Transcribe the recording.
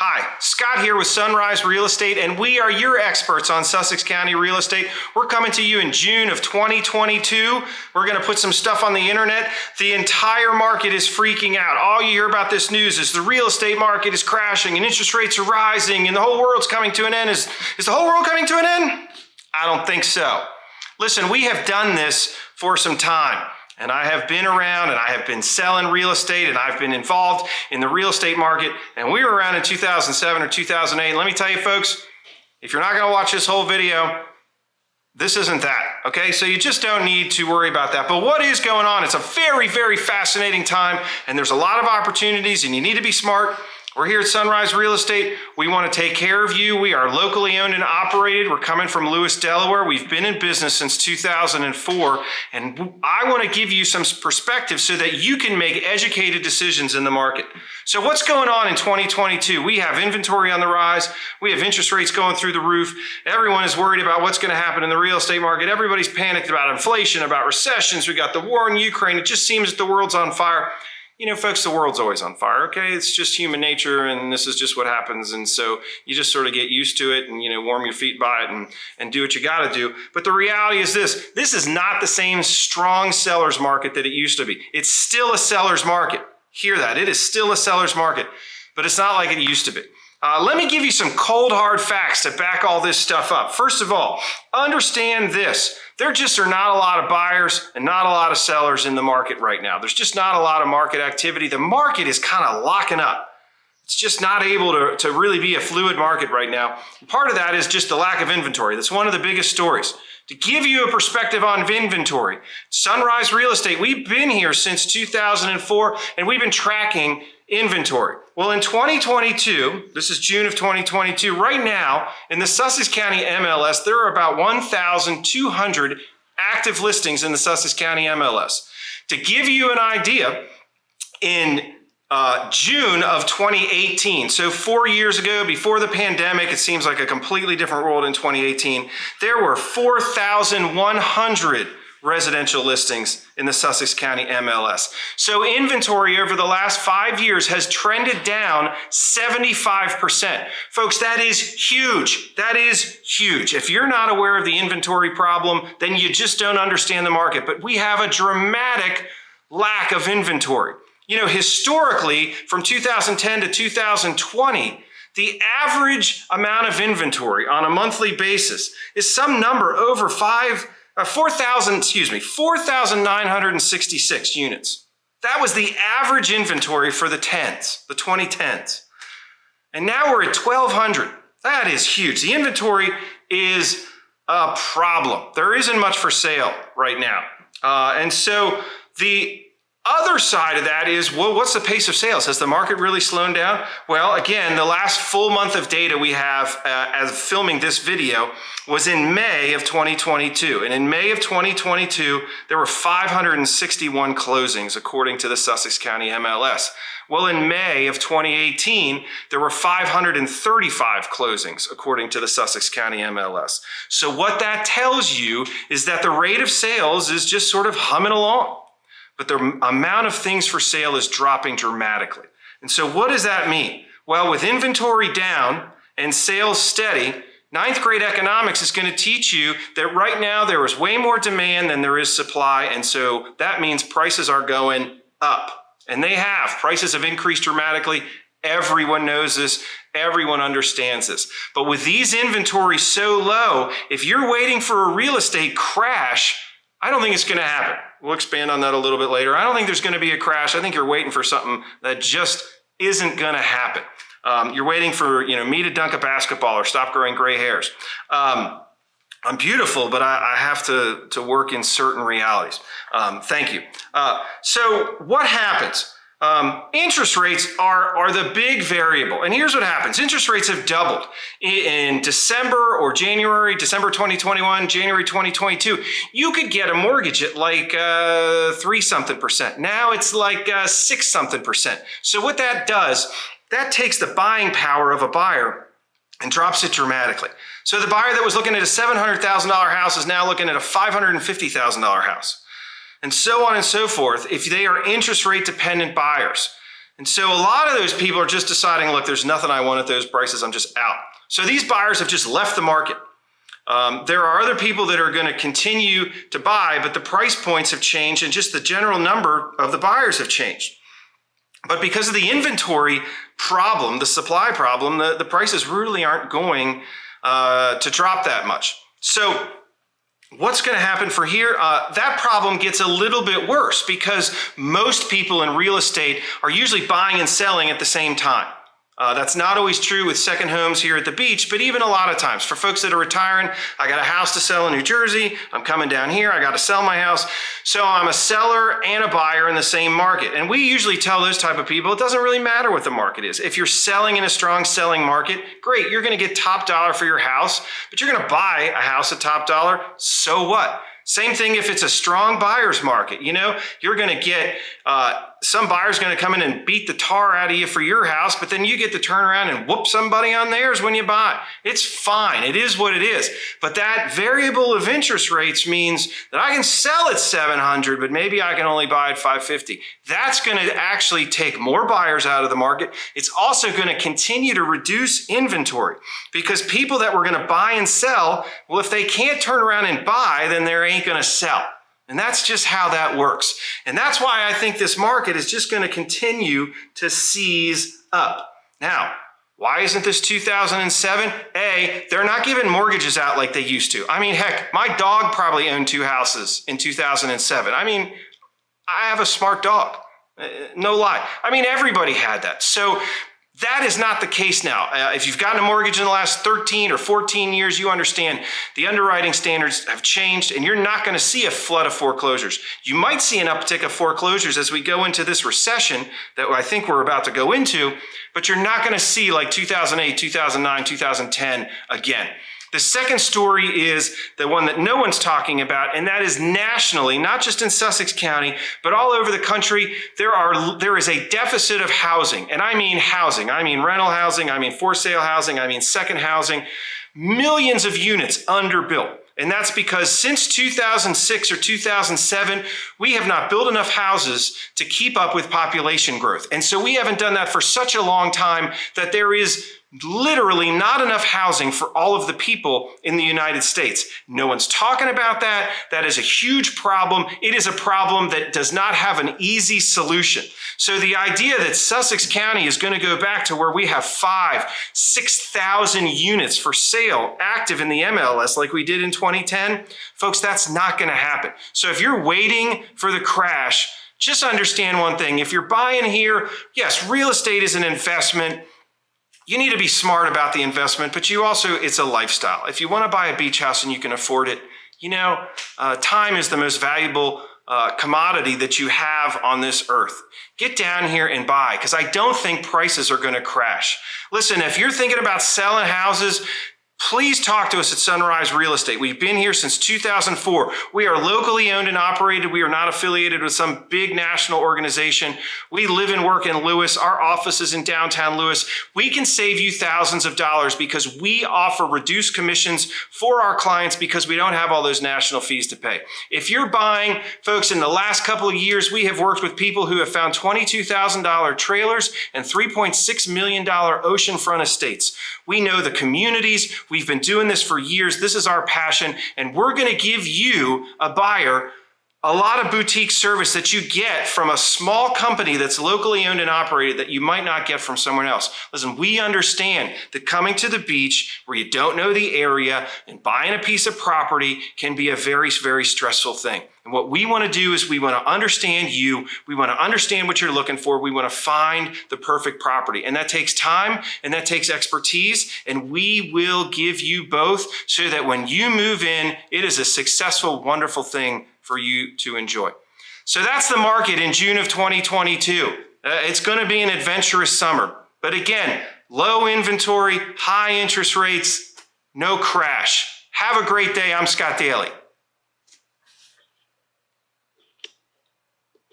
Hi, Scott here with Sunrise Real Estate, and we are your experts on Sussex County real estate. We're coming to you in June of 2022. We're going to put some stuff on the internet. The entire market is freaking out. All you hear about this news is the real estate market is crashing and interest rates are rising and the whole world's coming to an end. Is the whole world coming to an end? I don't think so. Listen, we have done this for some time. And I have been around and I have been selling real estate and I've been involved in the real estate market. And we were around in 2007 or 2008. And let me tell you folks, if you're not going to watch this whole video, this isn't that, okay? So you just don't need to worry about that. But what is going on? It's a very, very fascinating time and there's a lot of opportunities and you need to be smart. We're here at Sunrise Real Estate. We want to take care of you. We are locally owned and operated. We're coming from Lewis, Delaware. We've been in business since 2004. And I want to give you some perspective so that you can make educated decisions in the market. So what's going on in 2022? We have inventory on the rise. We have interest rates going through the roof. Everyone is worried about what's going to happen in the real estate market. Everybody's panicked about inflation, about recessions. We got the war in Ukraine. It just seems that the world's on fire. You know, folks, the world's always on fire, okay? It's just human nature and this is just what happens. And so you just sort of get used to it and, you know, warm your feet by it and do what you got to do. But the reality is this is not the same strong seller's market that it used to be. It's still a seller's market. Hear that. It is still a seller's market, but it's not like it used to be. Let me give you some cold, hard facts to back all this stuff up. First of all, understand this. There just are not a lot of buyers and not a lot of sellers in the market right now. There's just not a lot of market activity. The market is kind of locking up. It's just not able to really be a fluid market right now. And part of that is just the lack of inventory. That's one of the biggest stories. To give you a perspective on inventory, Sunrise Real Estate, we've been here since 2004 and we've been tracking inventory. Well, in 2022, this is June of 2022, right now in the Sussex County MLS, there are about 1,200 active listings in the Sussex County MLS. To give you an idea, in June of 2018, so 4 years ago, before the pandemic, it seems like a completely different world in 2018, there were 4,100 residential listings in the Sussex County MLS. So inventory over the last 5 years has trended down 75%. Folks, that is huge. That is huge. If you're not aware of the inventory problem, then you just don't understand the market. But we have a dramatic lack of inventory. You know, historically, from 2010 to 2020, the average amount of inventory on a monthly basis is some number over 4,966 units. That was the average inventory for the 2010s. And now we're at 1,200. That is huge. The inventory is a problem. There isn't much for sale right now. And so the other side of that is, well, what's the pace of sales? Has the market really slowed down? Well, again, the last full month of data we have as filming this video was in May of 2022. And in May of 2022, there were 561 closings according to the Sussex County MLS. Well, in May of 2018, there were 535 closings according to the Sussex County MLS. So what that tells you is that the rate of sales is just sort of humming along. But the amount of things for sale is dropping dramatically. And so what does that mean? Well, with inventory down and sales steady, ninth grade economics is going to teach you that right now there is way more demand than there is supply. And so that means prices are going up. And they have. Prices have increased dramatically. Everyone knows this. Everyone understands this. But with these inventories so low, if you're waiting for a real estate crash, I don't think it's going to happen. We'll expand on that a little bit later. I don't think there's going to be a crash. I think you're waiting for something that just isn't going to happen. You're waiting for, me to dunk a basketball or stop growing gray hairs. I'm beautiful, but I have to work in certain realities. Thank you. So what happens? Interest rates are the big variable. And here's what happens. Interest rates have doubled in December or January, December 2021, January 2022. You could get a mortgage at like 3-something%. Now it's like 6-something%. So what that does, that takes the buying power of a buyer and drops it dramatically. So the buyer that was looking at a $700,000 house is now looking at a $550,000 house. And so on and so forth, if they are interest rate dependent buyers. And so a lot of those people are just deciding, look, there's nothing I want at those prices. I'm just out. So these buyers have just left the market. There are other people that are going to continue to buy, but the price points have changed and just the general number of the buyers have changed. But because of the inventory problem, the supply problem, the prices really aren't going to drop that much. So what's going to happen for here? That problem gets a little bit worse because most people in real estate are usually buying and selling at the same time. That's not always true with second homes here at the beach, but even a lot of times for folks that are retiring, I got a house to sell in New Jersey. I'm coming down here. I got to sell my house. So I'm a seller and a buyer in the same market. And we usually tell those type of people, it doesn't really matter what the market is. If you're selling in a strong selling market, great. You're going to get top dollar for your house, but you're going to buy a house at top dollar. So what? Same thing if it's a strong buyer's market. You know, you're going to get some buyer's going to come in and beat the tar out of you for your house, but then you get to turn around and whoop somebody on theirs when you buy. It's fine. It is what it is. But that variable of interest rates means that I can sell at 700, but maybe I can only buy at 550. That's going to actually take more buyers out of the market. It's also going to continue to reduce inventory because people that were going to buy and sell, well, if they can't turn around and buy, then they ain't going to sell. And that's just how that works. And that's why I think this market is just going to continue to seize up. Now, why isn't this 2007? A, they're not giving mortgages out like they used to. I mean, heck, my dog probably owned 2 houses in 2007. I mean, I have a smart dog. No lie. I mean, everybody had that. So that is not the case now. If you've gotten a mortgage in the last 13 or 14 years, you understand the underwriting standards have changed and you're not going to see a flood of foreclosures. You might see an uptick of foreclosures as we go into this recession that I think we're about to go into, but you're not going to see like 2008, 2009, 2010 again. The second story is the one that no one's talking about, and that is nationally, not just in Sussex County, but all over the country, there is a deficit of housing. And I mean housing. I mean rental housing. I mean for sale housing. I mean second housing. Millions of units underbuilt. And that's because since 2006 or 2007, we have not built enough houses to keep up with population growth. And so we haven't done that for such a long time that there is literally not enough housing for all of the people in the United States. No one's talking about that. That is a huge problem. It is a problem that does not have an easy solution. So the idea that Sussex County is going to go back to where we have 6,000 units for sale active in the MLS like we did in 2010, folks, that's not going to happen. So if you're waiting for the crash, just understand one thing. If you're buying here, yes, real estate is an investment. You need to be smart about the investment, but it's a lifestyle. If you want to buy a beach house and you can afford it, time is the most valuable commodity that you have on this earth. Get down here and buy, because I don't think prices are going to crash. Listen, if you're thinking about selling houses, please talk to us at Sunrise Real Estate. We've been here since 2004. We are locally owned and operated. We are not affiliated with some big national organization. We live and work in Lewis. Our office is in downtown Lewis. We can save you thousands of dollars because we offer reduced commissions for our clients because we don't have all those national fees to pay. If you're buying, folks, in the last couple of years, we have worked with people who have found $22,000 trailers and $3.6 million oceanfront estates. We know the communities. We've been doing this for years. This is our passion. And we're going to give you, a buyer, a lot of boutique service that you get from a small company that's locally owned and operated that you might not get from someone else. Listen, we understand that coming to the beach where you don't know the area and buying a piece of property can be a very, very stressful thing. And what we want to do is we want to understand you. We want to understand what you're looking for. We want to find the perfect property. And that takes time and that takes expertise. And we will give you both so that when you move in, it is a successful, wonderful thing for you to enjoy. So that's the market in June of 2022. It's going to be an adventurous summer. But again, low inventory, high interest rates, no crash. Have a great day. I'm Scott Daly.